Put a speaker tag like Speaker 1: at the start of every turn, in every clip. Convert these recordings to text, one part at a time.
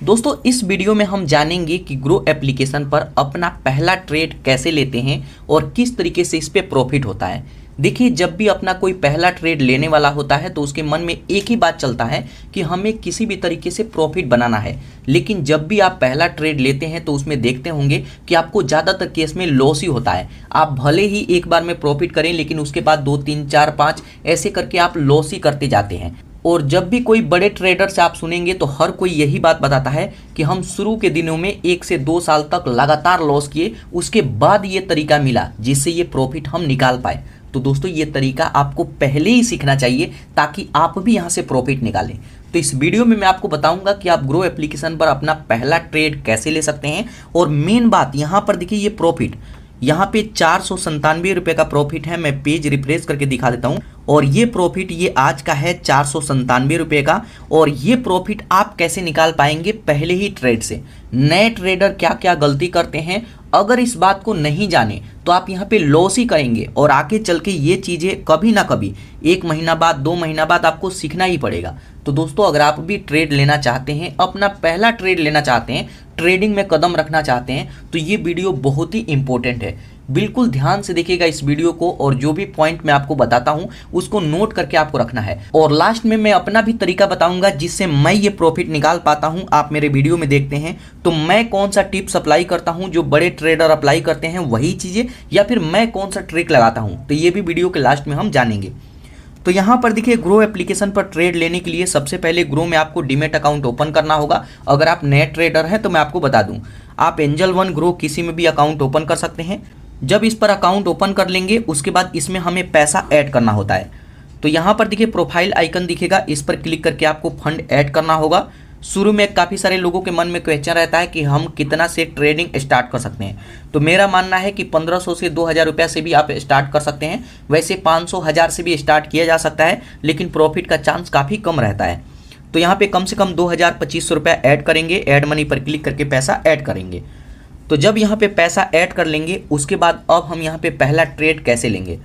Speaker 1: दोस्तों इस वीडियो में हम जानेंगे कि ग्रो एप्लीकेशन पर अपना पहला ट्रेड कैसे लेते हैं और किस तरीके से इस पे प्रॉफिट होता है। देखिए, जब भी अपना कोई पहला ट्रेड लेने वाला होता है तो उसके मन में एक ही बात चलता है कि हमें किसी भी तरीके से प्रॉफिट बनाना है। लेकिन जब भी आप पहला ट्रेड लेते हैं तो उसमें देखते होंगे कि आपको ज़्यादातर केस में लॉस ही होता है। आप भले ही एक बार में प्रॉफिट करें लेकिन उसके बाद 2 3 4 5 ऐसे करके आप लॉस ही करते जाते हैं। और जब भी कोई बड़े ट्रेडर से आप सुनेंगे तो हर कोई यही बात बताता है कि हम शुरू के दिनों में 1 से 2 साल तक लगातार लॉस किए, उसके बाद ये तरीका मिला जिससे ये प्रॉफिट हम निकाल पाए। तो दोस्तों ये तरीका आपको पहले ही सीखना चाहिए ताकि आप भी यहाँ से प्रॉफिट निकालें। तो इस वीडियो में मैं आपको बताऊंगा कि आप ग्रो एप्लीकेशन पर अपना पहला ट्रेड कैसे ले सकते हैं। और मेन बात यहाँ पर देखिए, ये प्रॉफिट यहाँ पे 497 रुपये का प्रॉफिट है। मैं पेज रिफ्रेश करके दिखा देता हूँ और ये प्रॉफिट ये आज का है 497 रुपये का। और ये प्रॉफिट आप कैसे निकाल पाएंगे पहले ही ट्रेड से। नए ट्रेडर क्या क्या गलती करते हैं, अगर इस बात को नहीं जाने तो आप यहाँ पे लॉस ही करेंगे और आगे चल के ये चीज़ें कभी ना कभी 1 महीना बाद 2 महीना बाद आपको सीखना ही पड़ेगा। तो दोस्तों अगर आप भी ट्रेड लेना चाहते हैं, अपना पहला ट्रेड लेना चाहते हैं, ट्रेडिंग में कदम रखना चाहते हैं, तो ये वीडियो बहुत ही इंपॉर्टेंट है। बिल्कुल ध्यान से देखिएगा इस वीडियो को और जो भी पॉइंट मैं आपको बताता हूं उसको नोट करके आपको रखना है। और लास्ट में मैं अपना भी तरीका बताऊंगा जिससे मैं ये प्रॉफिट निकाल पाता हूं। आप मेरे वीडियो में देखते हैं तो मैं कौन सा टिप्स अप्लाई करता हूं, जो बड़े ट्रेडर अप्लाई करते हैं वही चीज़ें, या फिर मैं कौन सा ट्रिक लगाता हूं, तो ये भी वीडियो के लास्ट में हम जानेंगे। तो यहाँ पर देखिए, ग्रो एप्लीकेशन पर ट्रेड लेने के लिए सबसे पहले ग्रो में आपको डीमैट अकाउंट ओपन करना होगा। अगर आप नए ट्रेडर हैं तो मैं आपको बता दूं, आप एंजल वन ग्रो किसी में भी अकाउंट ओपन कर सकते हैं। जब इस पर अकाउंट ओपन कर लेंगे उसके बाद इसमें हमें पैसा ऐड करना होता है। तो यहाँ पर देखिए प्रोफाइल आइकन दिखेगा, इस पर क्लिक करके आपको फंड ऐड करना होगा। शुरू में काफ़ी सारे लोगों के मन में क्वेश्चन रहता है कि हम कितना से ट्रेडिंग स्टार्ट कर सकते हैं। तो मेरा मानना है कि 1500 से 2000 रुपया से भी आप स्टार्ट कर सकते हैं। वैसे 500 1000 से भी स्टार्ट किया जा सकता है, लेकिन प्रॉफिट का चांस काफ़ी कम रहता है। तो यहाँ पे कम से कम 2000-2500 रुपया ऐड करेंगे। ऐड मनी पर क्लिक करके पैसा ऐड करेंगे। तो जब यहाँ पे पैसा ऐड कर लेंगे उसके बाद अब हम यहाँ पे पहला ट्रेड कैसे लेंगे।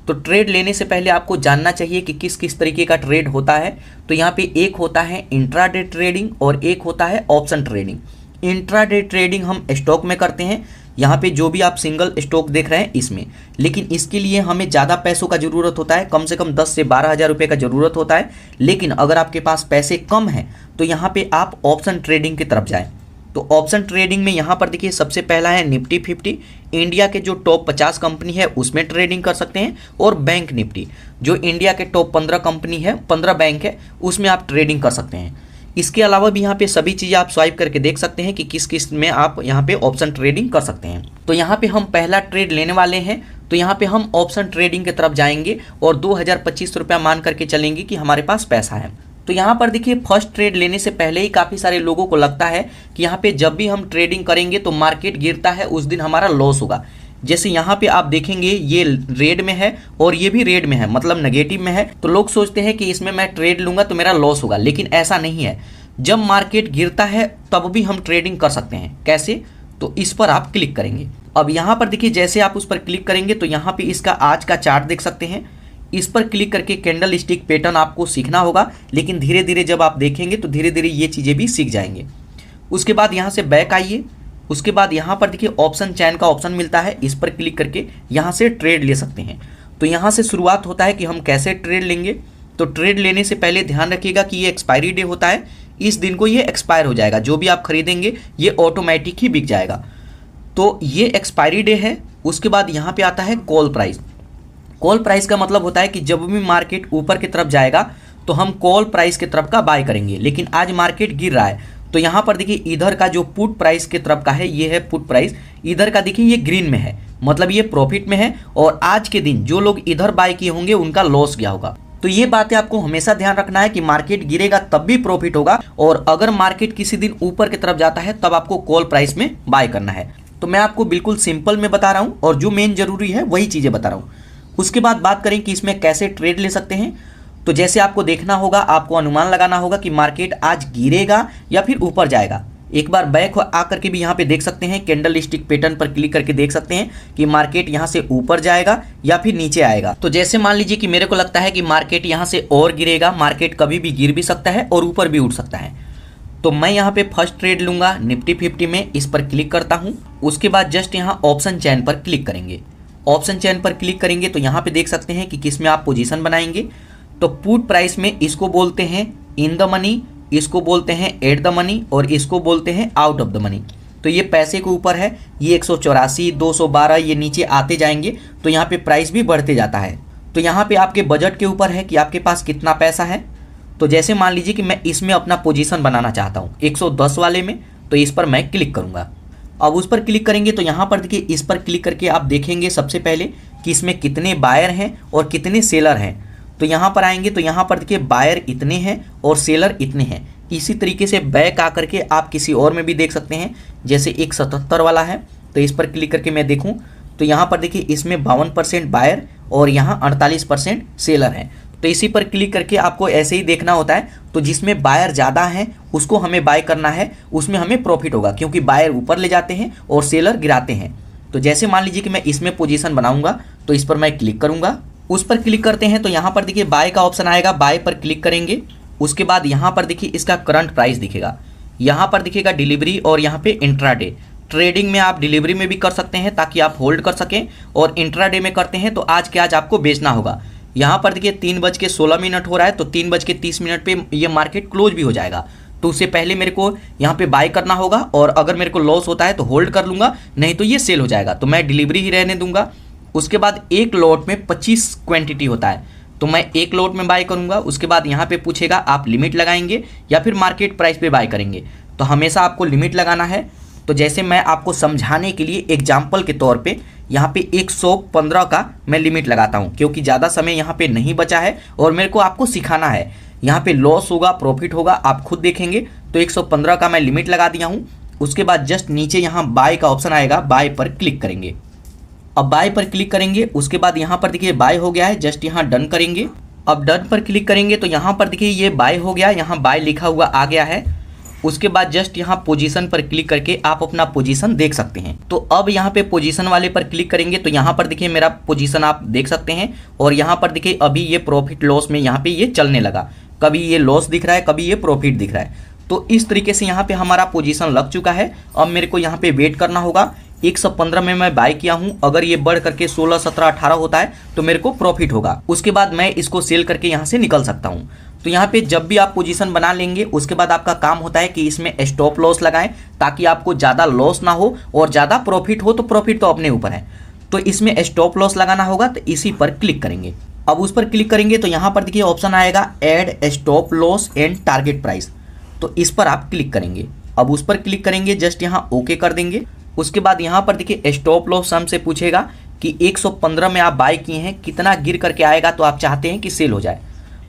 Speaker 1: तो ट्रेड लेने से पहले आपको जानना चाहिए कि किस किस तरीके का ट्रेड होता है। तो यहाँ पे एक होता है इंट्राडे ट्रेडिंग और एक होता है ऑप्शन ट्रेडिंग। इंट्राडे ट्रेडिंग हम स्टॉक में करते हैं, यहाँ पे जो भी आप सिंगल स्टॉक देख रहे हैं इसमें। लेकिन इसके लिए हमें ज़्यादा पैसों का ज़रूरत होता है, कम से कम 10 से 12 हज़ार रुपये का ज़रूरत होता है। लेकिन अगर आपके पास पैसे कम हैं तो यहाँ पे आप ऑप्शन ट्रेडिंग की तरफ जाएँ। तो ऑप्शन ट्रेडिंग में यहाँ पर देखिए सबसे पहला है निफ्टी 50। इंडिया के जो टॉप 50 कंपनी है उसमें ट्रेडिंग कर सकते हैं। और बैंक निफ्टी, जो इंडिया के टॉप 15 कंपनी है, 15 बैंक है, उसमें आप ट्रेडिंग कर सकते हैं। इसके अलावा भी यहाँ पे सभी चीज़ें आप स्वाइप करके देख सकते हैं कि किस किस में आप यहाँ पे ऑप्शन ट्रेडिंग कर सकते हैं। तो यहाँ पे हम पहला ट्रेड लेने वाले हैं, तो यहाँ पे हम ऑप्शन ट्रेडिंग की तरफ जाएंगे और 2025 रुपया मान करके चलेंगे कि हमारे पास पैसा है। तो यहाँ पर देखिए फर्स्ट ट्रेड लेने से पहले ही काफ़ी सारे लोगों को लगता है कि यहाँ पे जब भी हम ट्रेडिंग करेंगे तो मार्केट गिरता है उस दिन हमारा लॉस होगा। जैसे यहाँ पे आप देखेंगे ये रेड में है और ये भी रेड में है, मतलब नेगेटिव में है। तो लोग सोचते हैं कि इसमें मैं ट्रेड लूँगा तो मेरा लॉस होगा, लेकिन ऐसा नहीं है। जब मार्केट गिरता है तब भी हम ट्रेडिंग कर सकते हैं। कैसे? तो इस पर आप क्लिक करेंगे। अब यहाँ पर देखिए जैसे आप उस पर क्लिक करेंगे तो यहाँ पे इसका आज का चार्ट देख सकते हैं। इस पर क्लिक करके कैंडल स्टिक पैटर्न आपको सीखना होगा, लेकिन धीरे धीरे जब आप देखेंगे तो धीरे धीरे ये चीज़ें भी सीख जाएंगे। उसके बाद यहाँ से बैक आइए। उसके बाद यहाँ पर देखिए ऑप्शन चैन का ऑप्शन मिलता है, इस पर क्लिक करके यहाँ से ट्रेड ले सकते हैं। तो यहाँ से शुरुआत होता है कि हम कैसे ट्रेड लेंगे। तो ट्रेड लेने से पहले ध्यान रखिएगा कि ये एक्सपायरी डे होता है, इस दिन को ये एक्सपायर हो जाएगा। जो भी आप खरीदेंगे ये ऑटोमेटिक ही बिक जाएगा। तो ये एक्सपायरी डे है। उसके बाद यहाँ पे आता है कॉल प्राइस। कॉल प्राइस का मतलब होता है कि जब भी मार्केट ऊपर की तरफ जाएगा तो हम कॉल प्राइस की तरफ का बाय करेंगे। लेकिन आज मार्केट गिर रहा है तो यहाँ पर देखिए इधर का जो पुट प्राइस की तरफ का है ये है पुट प्राइस, इधर का देखिए ये ग्रीन में है, मतलब ये प्रॉफिट में है। और आज के दिन जो लोग इधर बाय किए होंगे उनका लॉस गया होगा। तो ये बातें आपको हमेशा ध्यान रखना है कि मार्केट गिरेगा तब भी प्रॉफिट होगा, और अगर मार्केट किसी दिन ऊपर की तरफ जाता है तब आपको कॉल प्राइस में बाय करना है। तो मैं आपको बिल्कुल सिंपल में बता रहा हूँ और जो मेन जरूरी है वही चीज़ें बता रहा हूँ। उसके बाद बात करें कि इसमें कैसे ट्रेड ले सकते हैं। तो जैसे आपको देखना होगा, आपको अनुमान लगाना होगा कि मार्केट आज गिरेगा या फिर ऊपर जाएगा। एक बार बैक आकर के भी यहाँ पे देख सकते हैं, कैंडल स्टिक पैटर्न पर क्लिक करके देख सकते हैं कि मार्केट यहाँ से ऊपर जाएगा या फिर नीचे आएगा। तो जैसे मान लीजिए कि मेरे को लगता है कि मार्केट यहाँ से और गिरेगा, मार्केट कभी भी गिर भी सकता है और ऊपर भी उठ सकता है। तो मैं यहाँ पे फर्स्ट ट्रेड लूंगा निफ्टी 50 में, इस पर क्लिक करता हूँ। उसके बाद जस्ट यहाँ ऑप्शन चैन पर क्लिक करेंगे। ऑप्शन चैन पर क्लिक करेंगे तो यहाँ पे देख सकते हैं कि किस में आप पोजीशन बनाएंगे। तो पुट प्राइस में इसको बोलते हैं इन द मनी, इसको बोलते हैं एट द मनी और इसको बोलते हैं आउट ऑफ द मनी। तो ये पैसे के ऊपर है, ये 184, 212 ये नीचे आते जाएंगे तो यहाँ पे प्राइस भी बढ़ते जाता है। तो यहाँ पे आपके बजट के ऊपर है कि आपके पास कितना पैसा है। तो जैसे मान लीजिए कि मैं इसमें अपना पोजीशन बनाना चाहता हूँ 110 वाले में, तो इस पर मैं क्लिक करूँगा। अब उस पर क्लिक करेंगे तो यहाँ पर देखिए, इस पर क्लिक करके आप देखेंगे सबसे पहले कि इसमें कितने बायर हैं और कितने सेलर हैं। तो यहाँ पर आएंगे तो यहाँ पर देखिए बायर इतने हैं और सेलर इतने हैं। इसी तरीके से बैक आकर के आप किसी और में भी देख सकते हैं, जैसे 177 वाला है तो इस पर क्लिक करके मैं देखूँ तो यहाँ पर देखिए इसमें 52% बायर और यहाँ 48% सेलर हैं। तो इसी पर क्लिक करके आपको ऐसे ही देखना होता है। तो जिसमें बायर ज़्यादा है उसको हमें बाय करना है, उसमें हमें प्रॉफिट होगा क्योंकि बायर ऊपर ले जाते हैं और सेलर गिराते हैं। तो जैसे मान लीजिए कि मैं इसमें पोजीशन बनाऊंगा तो इस पर मैं क्लिक करूंगा। उस पर क्लिक करते हैं तो यहाँ पर देखिए बाय का ऑप्शन आएगा, बाय पर क्लिक करेंगे। उसके बाद यहाँ पर देखिए इसका करंट प्राइस दिखेगा, यहाँ पर दिखेगा डिलीवरी और यहाँ पे इंट्राडे। ट्रेडिंग में आप डिलीवरी में भी कर सकते हैं ताकि आप होल्ड कर सकें, और इंट्राडे में करते हैं तो आज के आज आपको बेचना होगा। यहाँ पर देखिए 3:16 हो रहा है तो 3:30 पे ये मार्केट क्लोज भी हो जाएगा। तो उससे पहले मेरे को यहाँ पे बाय करना होगा और अगर मेरे को लॉस होता है तो होल्ड कर लूँगा, नहीं तो ये सेल हो जाएगा। तो मैं डिलीवरी ही रहने दूंगा। उसके बाद एक लॉट में 25 क्वांटिटी होता है तो मैं एक लॉट में बाय करूँगा। उसके बाद यहाँ पे पूछेगा आप लिमिट लगाएंगे या फिर मार्केट प्राइस पे बाय करेंगे, तो हमेशा आपको लिमिट लगाना है। तो जैसे मैं आपको समझाने के लिए एग्जाम्पल के तौर पे यहाँ पे 115 का मैं लिमिट लगाता हूँ क्योंकि ज़्यादा समय यहाँ पे नहीं बचा है और मेरे को आपको सिखाना है। यहाँ पे लॉस होगा प्रॉफिट होगा आप खुद देखेंगे। तो 115 का मैं लिमिट लगा दिया हूँ। उसके बाद जस्ट नीचे यहाँ बाय का ऑप्शन आएगा, बाय पर क्लिक करेंगे। अब बाय पर क्लिक करेंगे, उसके बाद यहाँ पर देखिए बाय हो गया है, जस्ट यहाँ डन करेंगे। अब डन पर क्लिक करेंगे तो यहाँ पर देखिए ये बाय हो गया, यहाँ बाय लिखा हुआ आ गया है। उसके बाद जस्ट यहाँ पोजीशन पर क्लिक करके आप अपना पोजीशन देख सकते हैं। तो अब यहाँ पे पोजीशन वाले पर क्लिक करेंगे तो यहाँ पर देखिए मेरा पोजीशन आप देख सकते हैं और यहाँ पर देखिए अभी ये प्रॉफिट लॉस में यहाँ पे ये चलने लगा, कभी ये लॉस दिख रहा है कभी ये प्रॉफिट दिख रहा है। तो इस तरीके से यहाँ पे हमारा पोजीशन लग चुका है। अब मेरे को यहाँ पे वेट करना होगा। 115 में मैं बाय किया हूँ, अगर ये बढ़ करके 16, 17, 18 होता है तो मेरे को प्रॉफिट होगा। उसके बाद मैं इसको सेल करके यहाँ से निकल सकता हूँ। तो यहाँ पे जब भी आप पोजीशन बना लेंगे उसके बाद आपका काम होता है कि इसमें स्टॉप लॉस लगाएं ताकि आपको ज़्यादा लॉस ना हो और ज़्यादा प्रॉफिट हो। तो प्रॉफिट तो अपने ऊपर है, तो इसमें स्टॉप लॉस लगाना होगा। तो इसी पर क्लिक करेंगे। अब उस पर क्लिक करेंगे तो यहाँ पर देखिए ऑप्शन आएगा add stop loss and target price, तो इस पर आप क्लिक करेंगे। अब उस पर क्लिक करेंगे, जस्ट यहाँ ओके कर देंगे। उसके बाद यहाँ पर देखिए स्टॉप लॉस सम से पूछेगा कि 115 में आप बाय किए हैं, कितना गिर करके आएगा तो आप चाहते हैं कि सेल हो जाए।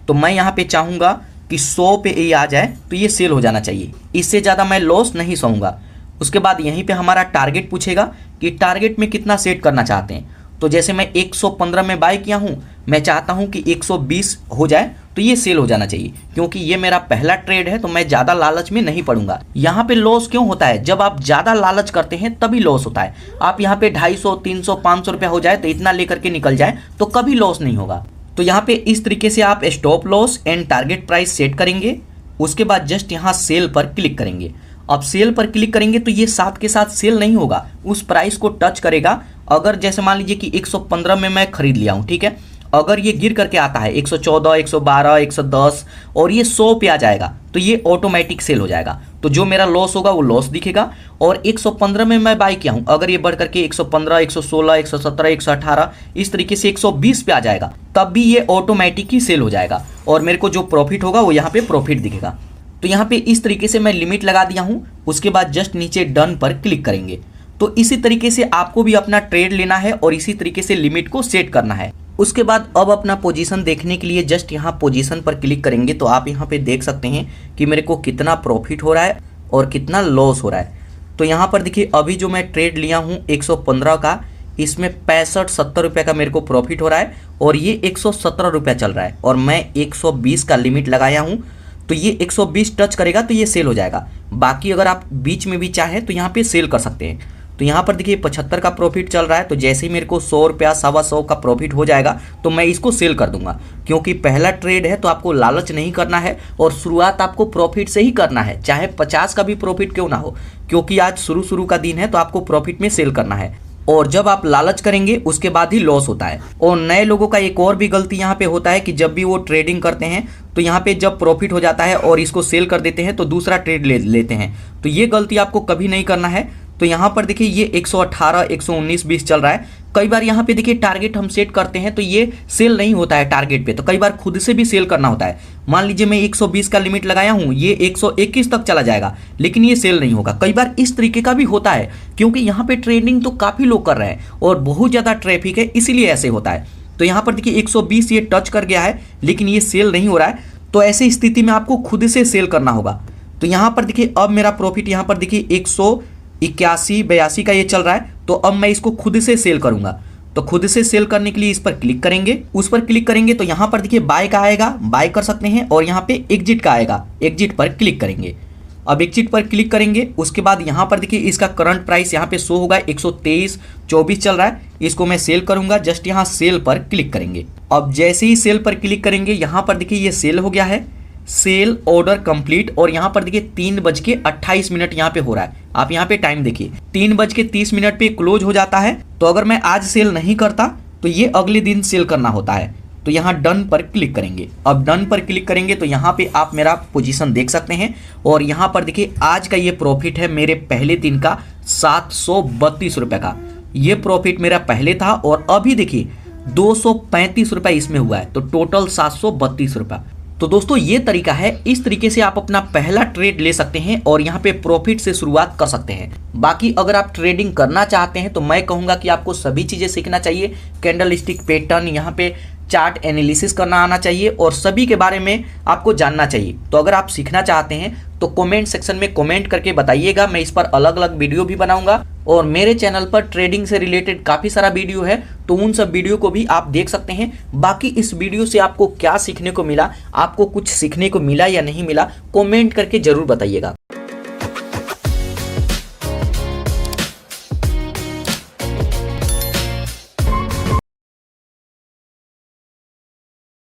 Speaker 1: तो मैं यहाँ पे चाहूँगा कि 100 पे ये आ जाए तो ये सेल हो जाना चाहिए, इससे ज़्यादा मैं लॉस नहीं सहूँगा। उसके बाद यहीं पे हमारा टारगेट पूछेगा कि टारगेट में कितना सेट करना चाहते हैं। तो जैसे मैं 115 में बाय किया हूँ, मैं चाहता हूँ कि 120 हो जाए तो ये सेल हो जाना चाहिए क्योंकि ये मेरा पहला ट्रेड है तो मैं ज़्यादा लालच में नहीं पड़ूंगा। यहाँ पे लॉस क्यों होता है, जब आप ज़्यादा लालच करते हैं तभी लॉस होता है। आप यहाँ पे 250, 300, 500 रुपया हो जाए तो इतना लेकर के निकल जाए तो कभी लॉस नहीं होगा। तो यहाँ पे इस तरीके से आप stop loss and target price set करेंगे। उसके बाद जस्ट यहाँ सेल पर क्लिक करेंगे। अब सेल पर क्लिक करेंगे तो ये साथ के साथ सेल नहीं होगा, उस प्राइस को टच करेगा। अगर जैसे मान लीजिए कि 115 में मैं खरीद लिया हूँ, ठीक है, अगर ये गिर करके आता है 114, 112, 110 और ये 100 पे आ जाएगा तो ये ऑटोमेटिक सेल हो जाएगा। तो जो मेरा लॉस होगा वो लॉस दिखेगा। और 115 में मैं बाय किया हूँ, अगर ये बढ़ करके 115, 116, 117, 118 इस तरीके से 120 पे आ जाएगा तब भी ये ऑटोमेटिक ही सेल हो जाएगा और मेरे को जो प्रॉफिट होगा वो यहाँ पे प्रॉफिट दिखेगा। तो यहाँ पे इस तरीके से मैं लिमिट लगा दिया हूँ। उसके बाद जस्ट नीचे डन पर क्लिक करेंगे। तो इसी तरीके से आपको भी अपना ट्रेड लेना है और इसी तरीके से लिमिट को सेट करना है। उसके बाद अब अपना पोजीशन देखने के लिए जस्ट यहाँ पोजीशन पर क्लिक करेंगे तो आप यहाँ पे देख सकते हैं कि मेरे को कितना प्रॉफिट हो रहा है और कितना लॉस हो रहा है। तो यहाँ पर देखिए अभी जो मैं ट्रेड लिया हूँ 115 का, इसमें 65-70 रुपये का मेरे को प्रॉफिट हो रहा है और ये 117 रुपया चल रहा है और मैं 120 का लिमिट लगाया हूँ। तो ये 120 टच करेगा तो ये सेल हो जाएगा। बाकी अगर आप बीच में भी चाहें तो यहाँ पे सेल कर सकते हैं। तो यहाँ पर देखिए 75 का प्रॉफिट चल रहा है। तो जैसे ही मेरे को 100 रुपया 125 का प्रॉफिट हो जाएगा तो मैं इसको सेल कर दूंगा, क्योंकि पहला ट्रेड है तो आपको लालच नहीं करना है और शुरुआत आपको प्रॉफिट से ही करना है, चाहे 50 का भी प्रॉफिट क्यों ना हो, क्योंकि आज शुरू का दिन है तो आपको प्रॉफिट में सेल करना है। और जब आप लालच करेंगे उसके बाद ही लॉस होता है। और नए लोगों का एक और भी गलती यहाँ पे होता है कि जब भी वो ट्रेडिंग करते हैं तो यहाँ पे जब प्रॉफिट हो जाता है और इसको सेल कर देते हैं तो दूसरा ट्रेड लेते हैं। तो ये गलती आपको कभी नहीं करना है। तो यहाँ पर देखिए ये 118, 119, 20 चल रहा है। कई बार यहाँ पे देखिए टारगेट हम सेट करते हैं तो ये सेल नहीं होता है टारगेट पे, तो कई बार खुद से भी सेल करना होता है। मान लीजिए मैं 120 का लिमिट लगाया हूँ, ये 121 तक चला जाएगा लेकिन ये सेल नहीं होगा। कई बार इस तरीके का भी होता है, क्योंकि यहाँ पे ट्रेडिंग तो काफ़ी लोग कर रहे हैं और बहुत ज़्यादा ट्रैफिक है, इसीलिए ऐसे होता है। तो यहाँ पर देखिए 120 ये टच कर गया है लेकिन ये सेल नहीं हो रहा है। तो ऐसी स्थिति में आपको खुद से सेल करना होगा। तो यहाँ पर देखिए अब मेरा प्रॉफिट यहाँ पर देखिए 181, 82 का ये चल रहा है। तो अब मैं इसको खुद से सेल करूंगा। तो खुद से सेल करने के लिए इस पर क्लिक करेंगे, उस पर क्लिक करेंगे तो यहाँ पर देखिए बाय का आएगा, बाय कर सकते हैं, और यहाँ पे एग्जिट का आएगा, एग्जिट पर क्लिक करेंगे। अब एग्जिट पर क्लिक करेंगे, उसके बाद यहाँ पर देखिए इसका करंट प्राइस यहाँ पे शो होगा 123.24 चल रहा है। इसको मैं सेल करूंगा, जस्ट यहाँ सेल पर क्लिक करेंगे। अब जैसे ही सेल पर क्लिक करेंगे यहाँ पर देखिए ये सेल हो गया है, सेल ऑर्डर कंप्लीट। और यहाँ पर देखिए 3:28 यहाँ पे हो रहा है। आप यहाँ पे टाइम देखिए 3:30 पे क्लोज हो जाता है। तो अगर मैं आज सेल नहीं करता तो ये अगले दिन सेल करना होता है। तो यहाँ डन पर क्लिक करेंगे। अब डन पर क्लिक करेंगे तो यहाँ पे आप मेरा पोजीशन देख सकते हैं और यहाँ पर देखिए आज का ये प्रॉफिट है मेरे पहले दिन का 732 रुपये का। ये प्रॉफिट मेरा पहले था और अभी देखिए 235 रुपये इसमें हुआ है, तो टोटल 732 रुपये। तो दोस्तों ये तरीका है, इस तरीके से आप अपना पहला ट्रेड ले सकते हैं और यहाँ पे प्रॉफिट से शुरुआत कर सकते हैं। बाकी अगर आप ट्रेडिंग करना चाहते हैं तो मैं कहूँगा कि आपको सभी चीज़ें सीखना चाहिए। कैंडल स्टिक पैटर्न, यहाँ पे चार्ट एनालिसिस करना आना चाहिए और सभी के बारे में आपको जानना चाहिए। तो अगर आप सीखना चाहते हैं तो कमेंट सेक्शन में कमेंट करके बताइएगा, मैं इस पर अलग अलग वीडियो भी बनाऊंगा। और मेरे चैनल पर ट्रेडिंग से रिलेटेड काफ़ी सारा वीडियो है, तो उन सब वीडियो को भी आप देख सकते हैं। बाकी इस वीडियो से आपको क्या सीखने को मिला, आपको कुछ सीखने को मिला या नहीं मिला, कमेंट करके ज़रूर बताइएगा।